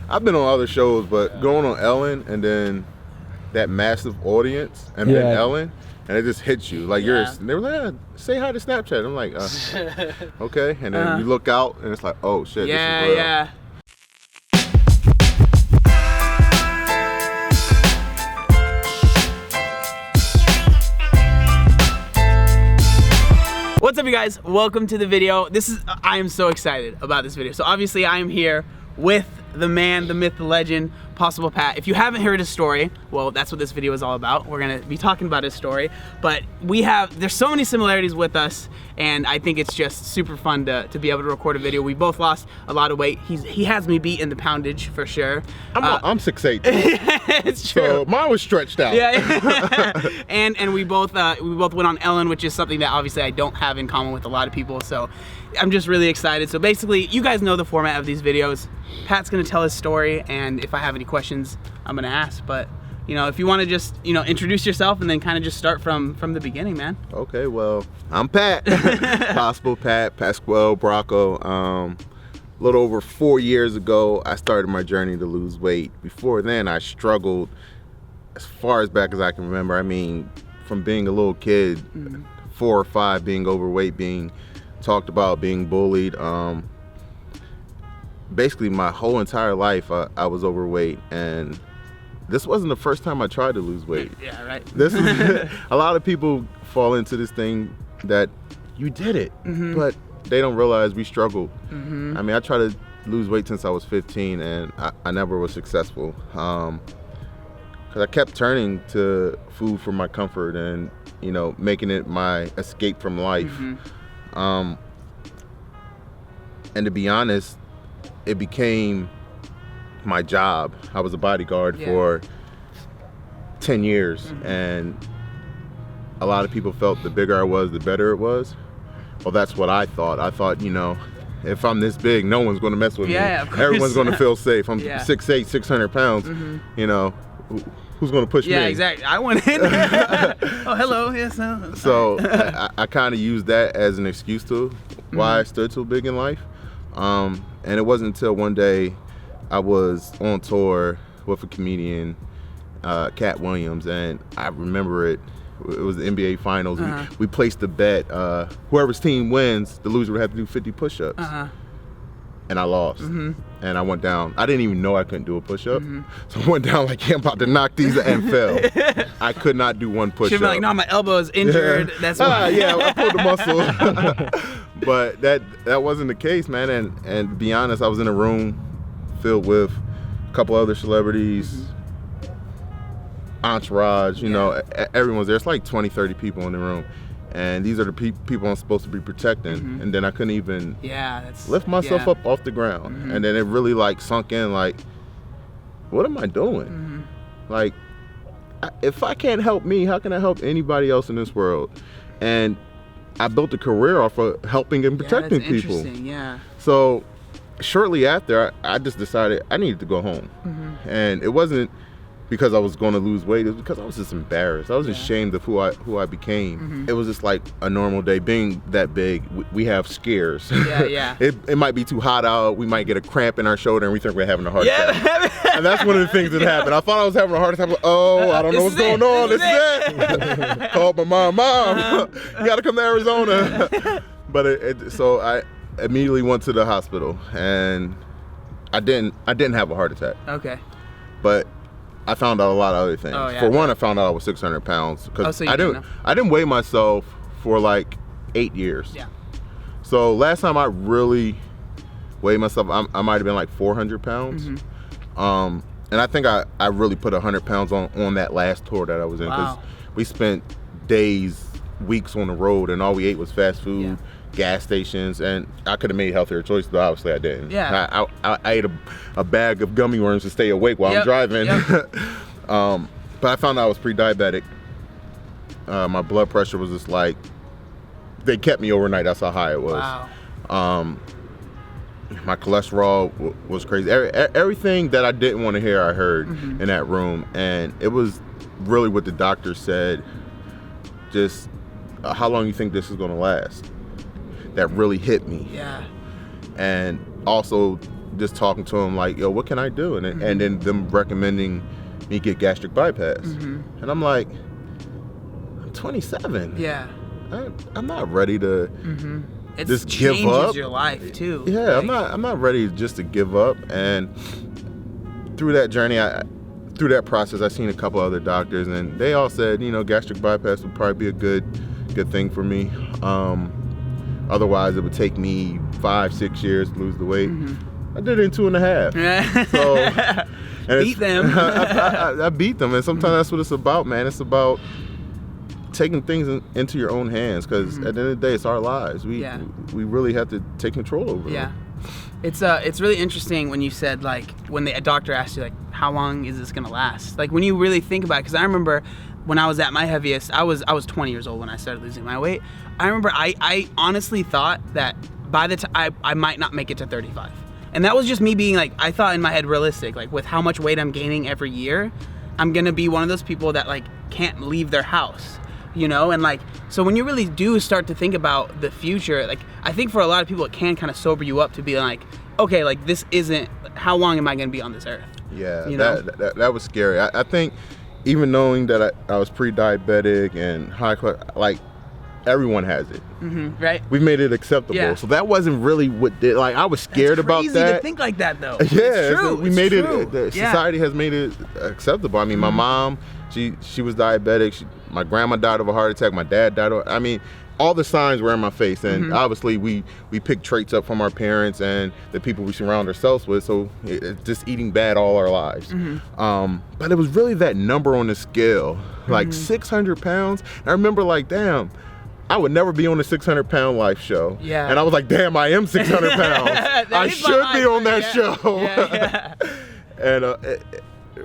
I've been on other shows, but going on Ellen and then that massive audience and then Ellen, and it just hits you like they were like, say hi to Snapchat. I'm like, okay, and then you look out and it's like, oh shit, this is real. Yeah. What's up, you guys? Welcome to the video. I am so excited about this video. So obviously I am here with the man, the myth, the legend, Possible Pat. If you haven't heard his story, well, that's what this video is all about. We're gonna be talking about his story, but there's so many similarities with us, and I think it's just super fun to be able to record a video. We both lost a lot of weight. He has me beat in the poundage for sure. I'm 6'8". It's true. So mine was stretched out. Yeah. and we both went on Ellen, which is something that obviously I don't have in common with a lot of people. So I'm just really excited. So basically, you guys know the format of these videos. Pat's gonna tell his story, and if I have any questions, I'm gonna ask. But you know, if you want to just introduce yourself and then kind of just start from the beginning, man. Okay, well, I'm Pat. Possible Pat, Pasquale Bracco. A little over 4 years ago, I started my journey to lose weight. Before then, I struggled as far as back as I can remember. I mean, from being a little kid, 4 or 5, being overweight, being talked about, being bullied. Basically, my whole entire life, I was overweight, and this wasn't the first time I tried to lose weight. Yeah, right. This is a lot of people fall into this thing that you did it, but they don't realize we struggled. I mean, I tried to lose weight since I was 15, and I never was successful. Because I kept turning to food for my comfort and making it my escape from life. And to be honest, it became my job. I was a bodyguard for 10 years, and a lot of people felt the bigger I was, the better it was. Well, that's what I thought. I thought, if I'm this big, no one's gonna mess with me. Of course. Everyone's gonna feel safe. I'm 6'8", 600 pounds. Who's gonna push me? Yeah, exactly. I went in there. Oh, hello. Yes. So I kind of used that as an excuse to why I stood so big in life. And it wasn't until one day I was on tour with a comedian, Cat Williams, and I remember it was the NBA Finals. We placed a bet. Whoever's team wins, the loser would have to do 50 push-ups. And I lost. And I went down. I didn't even know I couldn't do a push-up. So I went down like, I'm about to knock these, and fell. I could not do one push-up. Should be like, no, my elbow is injured. That's why. Yeah, I pulled the muscle. But that wasn't the case, man. And to be honest, I was in a room filled with a couple other celebrities, entourage, everyone's there. It's like 20, 30 people in the room. And these are the people I'm supposed to be protecting. And then I couldn't even lift myself up off the ground. And then it really sunk in, what am I doing? Like, if I can't help me, how can I help anybody else in this world? And I built a career off of helping and protecting people. Interesting, yeah. So shortly after, I just decided I needed to go home. And it wasn't because I was going to lose weight. It was because I was just embarrassed. I was ashamed of who I became. It was just like a normal day. Being that big, we have scares. It might be too hot out. We might get a cramp in our shoulder, and we think we're having a heart attack. And that's one of the things that happened. I thought I was having a heart attack. I don't know what's going on. This is it. Called my mom. You got to come to Arizona. But so I immediately went to the hospital, and I didn't have a heart attack. Okay. But I found out a lot of other things. For one, I found out I was 600 pounds because I didn't weigh myself for like 8 years. Yeah. So last time I really weighed myself, I might have been like 400 pounds. And I think I really put 100 pounds on that last tour that I was in, because we spent days, weeks on the road, and all we ate was fast food, gas stations, and I could have made healthier choices, but obviously I didn't. I ate a bag of gummy worms to stay awake while I'm driving. But I found out I was pre-diabetic. My blood pressure was just like, they kept me overnight. That's how high it was. Wow. My cholesterol was crazy. Everything that I didn't want to hear, I heard in that room. And it was really what the doctor said, just how long you think this is going to last, that really hit me. And also just talking to them like, yo, what can I do? And then them recommending me get gastric bypass. And I'm like, I'm 27. Yeah. I'm not ready to just give up. It changes your life too. Yeah, like, I'm not ready just to give up. And through that journey, through that process, I've seen a couple other doctors, and they all said, you know, gastric bypass would probably be a good thing for me. Otherwise, it would take me 5-6 years to lose the weight. I did it in 2.5. So beat them. I beat them, and sometimes that's what it's about, man. It's about taking things into your own hands, because at the end of the day, it's our lives. We really have to take control over them. It's really interesting when you said, like, when a doctor asked you, like, how long is this gonna last? Like, when you really think about it, because I remember when I was at my heaviest, I was 20 years old when I started losing my weight. I remember I honestly thought that by the time I might not make it to 35. And that was just me being like, I thought in my head realistic, like with how much weight I'm gaining every year, I'm gonna be one of those people that like can't leave their house, you know? And like, so when you really do start to think about the future, like I think for a lot of people it can kind of sober you up to be like, okay, like this isn't, how long am I gonna be on this earth? Yeah, you know? that was scary. I think even knowing that I was pre-diabetic and high cholesterol, like everyone has it. Right. We've made it acceptable. Yeah. So that wasn't really what did, like I was scared about that. It's crazy to think like that though. Yeah, it's true. We made it, society has made it acceptable. I mean, my mom, she was diabetic. My grandma died of a heart attack. My dad died of, I mean, all the signs were in my face, and obviously we pick traits up from our parents and the people we surround ourselves with, so it's just eating bad all our lives. But it was really that number on the scale, like 600 pounds. And I remember like, damn, I would never be on the 600-pound life show. Yeah. And I was like, damn, I am 600 pounds. I should be on that show. And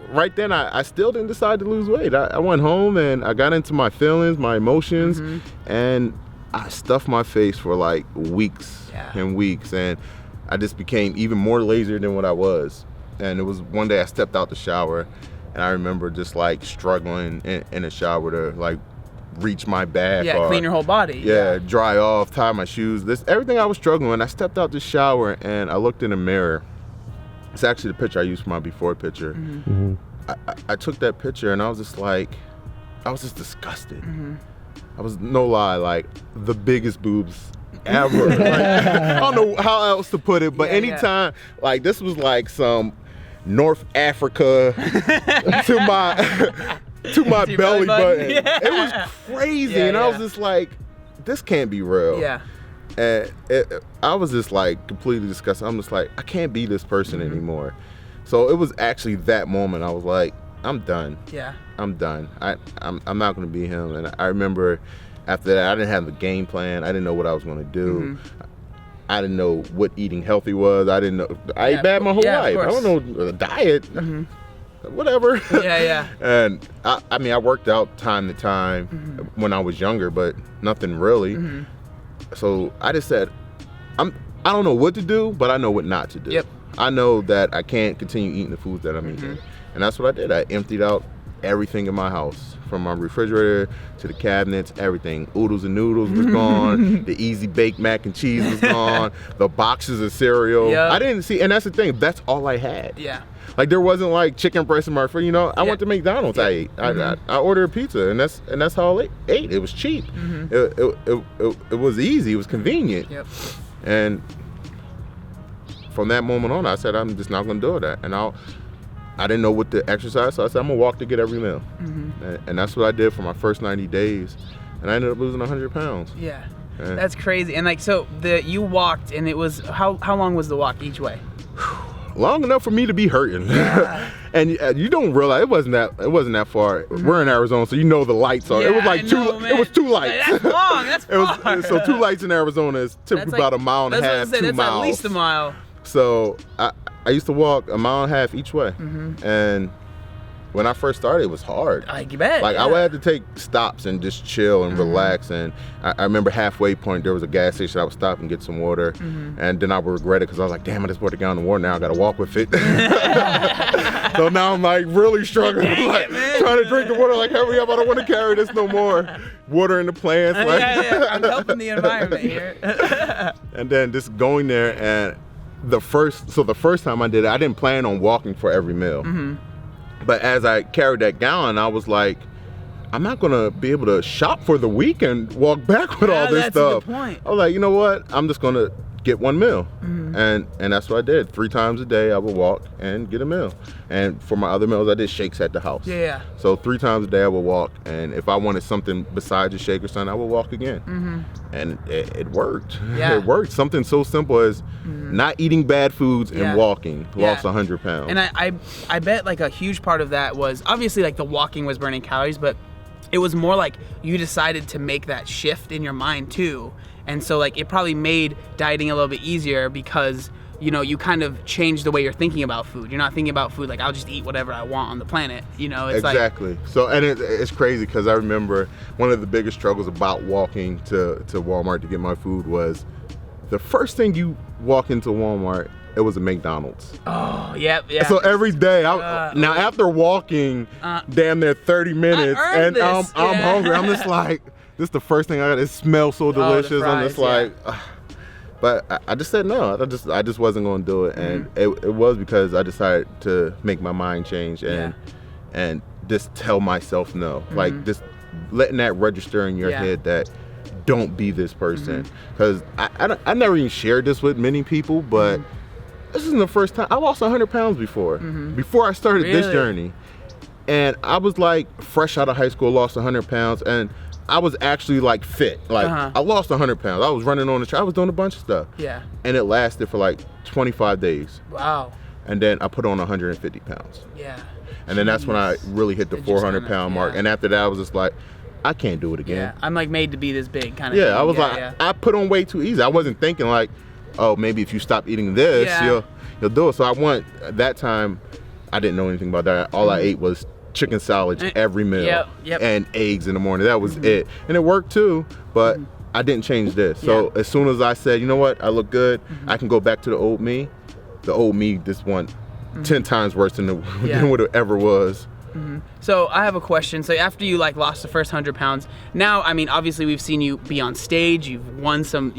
right then, I still didn't decide to lose weight. I went home and I got into my feelings, my emotions, and I stuffed my face for like weeks and weeks. And I just became even more lazier than what I was. And it was one day I stepped out the shower, and I remember just like struggling in the shower to like reach my back. Clean your whole body. Dry off, tie my shoes. Everything I was struggling with. I stepped out the shower and I looked in the mirror. It's actually the picture I used for my before picture. I took that picture and I was just disgusted. I was, no lie, like the biggest boobs ever. Like, I don't know how else to put it, but anytime, like this was like some North Africa to my belly button. It was crazy, and I was just like, this can't be real. And I was just like completely disgusted. I'm just like, I can't be this person anymore. So it was actually that moment I was like, I'm done. I'm done. I'm not gonna be him. And I remember after that, I didn't have a game plan. I didn't know what I was gonna do. I didn't know what eating healthy was. I didn't know. I ate bad my whole life. I don't know the diet. Whatever. And I mean, I worked out time to time when I was younger, but nothing really. So I just said, I don't know what to do, but I know what not to do. I know that I can't continue eating the foods that I'm eating. And that's what I did. I emptied out everything in my house, from my refrigerator to the cabinets, everything. Oodles and noodles was gone. The easy baked mac and cheese was gone. The boxes of cereal. I didn't see, and that's the thing, that's all I had. Like there wasn't like chicken breast in my fridge, you know. I went to McDonald's. I ate. I ordered a pizza, and that's how I ate. It was cheap. It was easy. It was convenient. And from that moment on, I said I'm just not going to do that. And I didn't know what to exercise, so I said I'm gonna walk to get every meal. And that's what I did for my first 90 days, and I ended up losing 100 pounds. That's crazy. And like, so you walked, and it was how long was the walk each way? Long enough for me to be hurting. And you don't realize it wasn't that far. We're in Arizona, so you know the lights are. It was like it was 2 lights. That's long. That's far. So 2 lights in Arizona is typically about a mile and a half, 2 miles. That's at least a mile. So I used to walk a mile and a half each way. And when I first started, it was hard. I bet. Like I would have to take stops and just chill and relax. And I remember halfway point, there was a gas station I would stop and get some water. And then I would regret it because I was like, damn, I just poured a gallon of water, now I gotta walk with it. So now I'm like really struggling, like trying to drink the water, like hurry up, I don't want to carry this no more. Water in the plants. Like, I'm helping the environment here. And then just going there, and the first time I did it, I didn't plan on walking for every meal. But as I carried that gallon, I was like, I'm not gonna be able to shop for the week and walk back with all this stuff. That's a good point. I was like, you know what? I'm just gonna get one meal. And that's what I did. 3 times a day I would walk and get a meal. And for my other meals, I did shakes at the house. Yeah. So 3 times a day I would walk, and if I wanted something besides a shake or something, I would walk again. And it worked. Yeah. It worked. Something so simple as not eating bad foods and walking lost 100 pounds. And I bet like a huge part of that was obviously like the walking was burning calories, but it was more like you decided to make that shift in your mind too. And so like it probably made dieting a little bit easier because, you know, you kind of changed the way you're thinking about food. You're not thinking about food like I'll just eat whatever I want on the planet. You know, it's exactly. So, and it's crazy because I remember one of the biggest struggles about walking to Walmart to get my food was the first thing you walk into Walmart, it was a McDonald's. Oh, yep, yeah. So every day, now after walking damn near 30 minutes, and I'm hungry, I'm just like, this is the first thing I got. It smells so delicious. I'm just like, but I just said no. I just wasn't going to do it, and it was because I decided to make my mind change and just tell myself no, like just letting that register in your head that don't be this person, because I never even shared this with many people, but this isn't the first time. I lost 100 pounds before I started this journey, and I was like fresh out of high school, lost 100 pounds, and I was actually like fit. Like I lost 100 pounds. I was running on the track. I was doing a bunch of stuff. Yeah. And it lasted for like 25 days. Wow. And then I put on 150 pounds. Yeah. And then that's when I really hit the 400 pound mark. And after that, I was just like, I can't do it again. Yeah. I'm like made to be this big kind of thing. I was I put on weight too easy. I wasn't thinking like, oh, maybe if you stop eating this, you'll do it. So at that time, I didn't know anything about that. All I ate was chicken salads every meal and eggs in the morning. That was it. And it worked too, but I didn't change this. So as soon as I said, you know what, I look good, I can go back to the old me just went 10 times worse than what it ever was. So I have a question. So after you like lost the first 100 pounds, now, I mean, obviously we've seen you be on stage, you've won some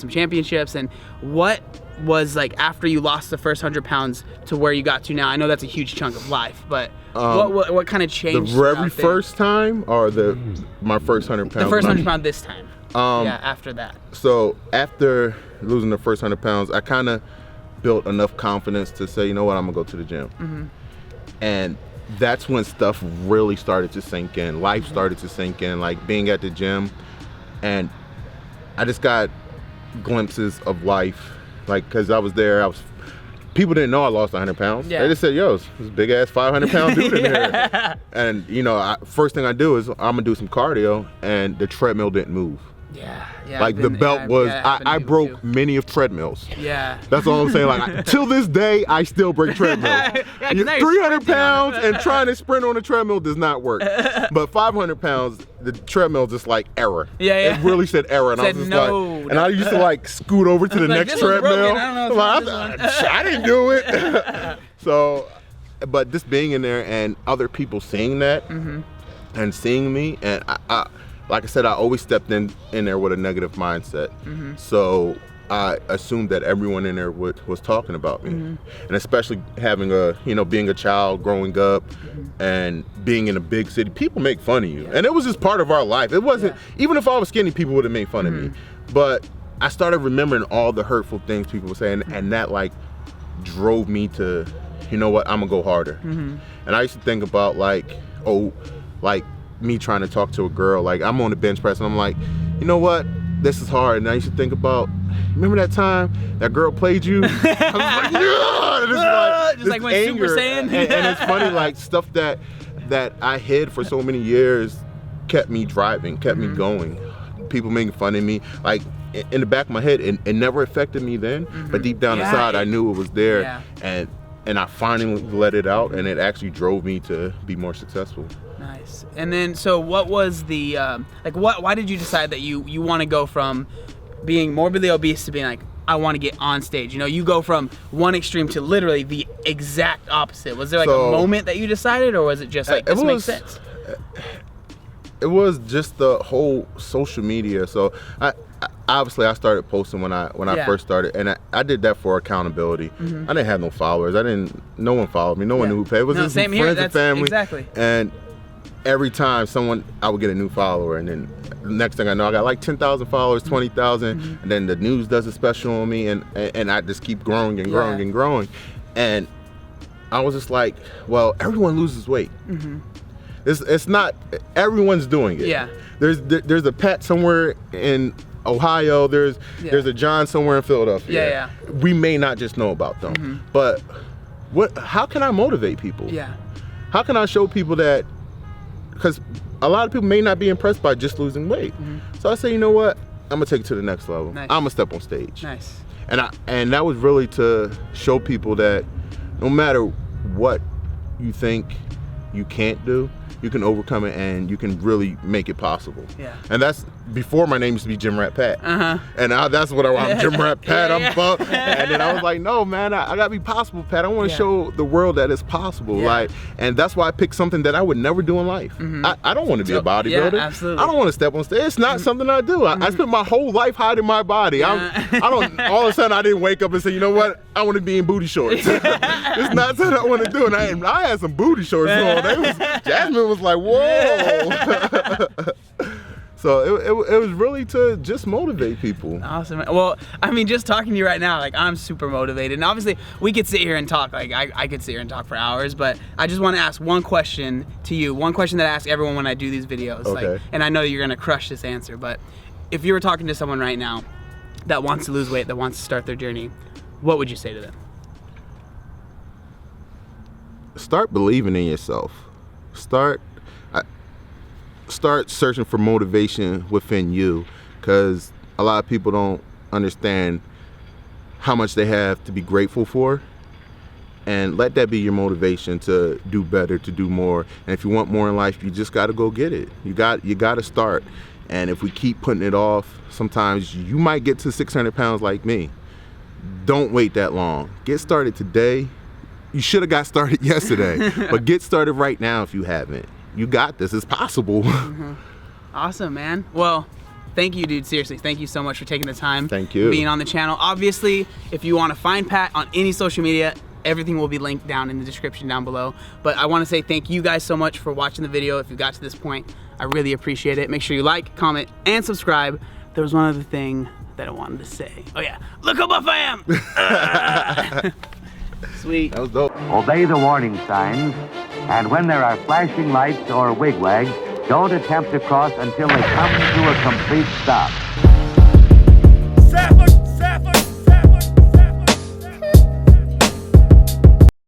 championships, and what was like after you lost the first 100 pounds to where you got to now? I know that's a huge chunk of life, but what kind of changed? The very first time, or my first 100 pounds? The first 100 pound this time. After that. So after losing the first 100 pounds, I kind of built enough confidence to say, you know what, I'm gonna go to the gym. And that's when stuff really started to sink in. Life started to sink in, like being at the gym, and I just got glimpses of life. Like, cause I was there, people didn't know I lost 100 pounds. They just said, yo, this big ass 500 pound dude in here. And you know, first thing I do is I'm gonna do some cardio, and the treadmill didn't move. Like the belt was, I broke many of treadmills. That's all I'm saying. Like till this day, I still break treadmills. 300 pounds and trying to sprint on a treadmill does not work. But 500 pounds, the treadmill just like error. It really said error, and I was just like, and I used to like scoot over to the next treadmill. I didn't do it. So, but just being in there and other people seeing that and seeing me, and I like I said, I always stepped in there with a negative mindset. So I assumed that everyone in there was talking about me. And especially having being a child, growing up, and being in a big city, people make fun of you. And it was just part of our life. It wasn't, even if I was skinny, people would have made fun of me. But I started remembering all the hurtful things people were saying, and that like drove me to, you know what, I'm gonna go harder. And I used to think about me trying to talk to a girl, like I'm on the bench press and I'm like, you know what, this is hard. And I used to think about, remember that time that girl played you? I was like, yeah! Just like when Super Saiyan. And it's funny, like stuff that I hid for so many years kept me driving, kept me going. People making fun of me, like in the back of my head, it never affected me then, but deep down inside I knew it was there, and I finally let it out, and it actually drove me to be more successful. Nice. And then, so what was the, why did you decide that you want to go from being morbidly obese to being like, I want to get on stage? You know, you go from one extreme to literally the exact opposite. Was there like a moment that you decided, or was it just like, this makes sense? It was just the whole social media. So obviously I started posting when I first started, and I did that for accountability. I didn't have no followers. No one followed me. No one knew who paid. It was just friends and family. Exactly. And every time I would get a new follower, and then the next thing I know, I got like 10,000 followers, 20,000, and then the news does a special on me, and I just keep growing and growing and growing. And I was just like, well, everyone loses weight. It's not, everyone's doing it. Yeah. There's a Pat somewhere in Ohio, there's a John somewhere in Philadelphia. We may not just know about them, but how can I motivate people? How can I show people that, because a lot of people may not be impressed by just losing weight. So I say, you know what, I'm gonna take it to the next level. I'm gonna step on stage. And that was really to show people that no matter what you think you can't do, you can overcome it, and you can really make it possible. And that's before my name used to be Gym Rat Pat. And now that's what I'm Gym Rat Pat. I'm buff. And then I was like, no, man, I gotta be possible, Pat. I want to show the world that it's possible. Like, and that's why I picked something that I would never do in life. I don't want to be a bodybuilder. Absolutely. I don't want to step on stage. It's not something I do. I spent my whole life hiding my body. I don't. All of a sudden, I didn't wake up and say, you know what? I want to be in booty shorts. It's not something I want to do. And I had some booty shorts on. Jasmine was like, whoa. So it was really to just motivate people. Awesome. Well, I mean, just talking to you right now, like, I'm super motivated. And obviously, we could sit here and talk. Like, I could sit here and talk for hours, but I just want to ask one question to you. One question that I ask everyone when I do these videos. Okay. Like, and I know you're going to crush this answer, but if you were talking to someone right now that wants to lose weight, that wants to start their journey, what would you say to them? Start believing in yourself. Start searching for motivation within you, because a lot of people don't understand how much they have to be grateful for, and let that be your motivation to do better, to do more. And if you want more in life, you just got to go get it. You got to start. And if we keep putting it off, sometimes you might get to 600 pounds like me. Don't wait that long. Get started today. You should have got started yesterday, but get started right now if you haven't. You got this. It's possible. Awesome, man. Well, thank you, dude. Seriously, thank you so much for taking the time. Thank you. Being on the channel. Obviously, if you want to find Pat on any social media, everything will be linked down in the description down below. But I want to say thank you guys so much for watching the video. If you got to this point, I really appreciate it. Make sure you like, comment, and subscribe. There was one other thing that I wanted to say. Oh yeah, look how buff I am. Sweet. That was dope. Obey the warning signs, and when there are flashing lights or wigwags, don't attempt to cross until they come to a complete stop.